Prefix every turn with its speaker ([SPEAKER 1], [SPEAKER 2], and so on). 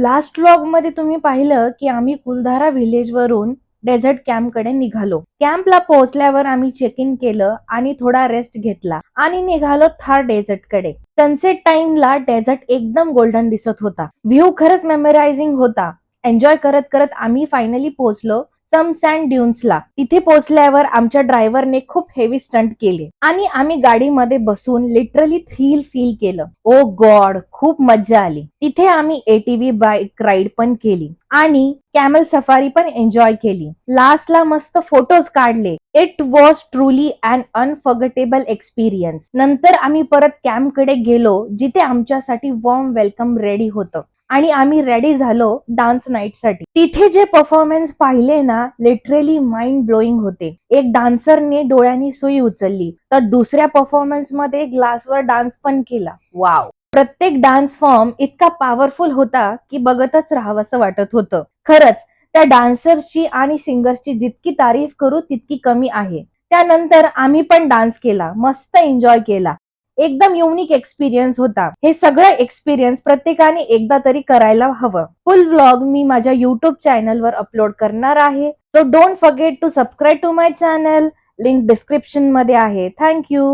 [SPEAKER 1] Last vlog मध्ये तुम्ही पाहिलं की आम्ही कुलधारा व्हिलेज वरून डेझर्ट कॅम्प कडे निघालो. कॅम्पला पोहोचल्यावर आम्ही चेक इन केलं आणि थोडा रेस्ट घेतला आणि निघालो थार डेझर्ट कडे. सनसेट टाइमला डेझर्ट एकदम गोल्डन दिसत होता. व्ह्यू खरंच मेमोरायझिंग होता. एन्जॉय करत करत आम्ही फायनली पोहोचलो सम सँड ड्यून्सला. तिथे पोहोचल्यावर आमच्या ड्रायव्हरने खूप हेवी स्टंट केले आणि आम्ही गाडीमध्ये बसून लिटरली थ्रिल फील केलं. ओ गॉड, खूप मज्जा आली. तिथे आम्ही एटीव्ही बाईक राईड पण केली आणि कॅमल सफारी पण एन्जॉय केली. लास्टला मस्त फोटोज काढले. It was truly un unforgettable experience. नंतर आम्ही परत कॅम्प कडे गेलो जिथे आमच्यासाठी वॉर्म वेलकम रेडी होतं आणि आम्ही रेडी झालो डान्स नाईट साठी. तिथे जे परफॉर्मन्स पाहिले ना, लिटरली माइंड ब्लोईंग होते. एक डान्सरने डोळ्यांनी सुई उचलली तर दुसऱ्या परफॉर्मन्स मध्ये ग्लासवर डान्स पण केला. वाव. प्रत्येक डान्स फॉर्म इतका पॉवरफुल होता की बघतच राहावंसं वाटत होतं. खरंच त्या डान्सर्सची आणि सिंगर्सची जितकी तारीफ करू तितकी कमी आहे. त्यानंतर आम्ही पण डान्स केला, मस्त एन्जॉय केला. एकदम युनिक एक्सपिरियन्स होता. हे सगळं एक्सपिरियन्स प्रत्येकाने एकदा तरी करायला हवं. फुल व्लॉग मी माझ्या युट्यूब चॅनलवर अपलोड करणार आहे. So don't forget to subscribe to my channel. Link description मध्ये आहे. थँक्यू.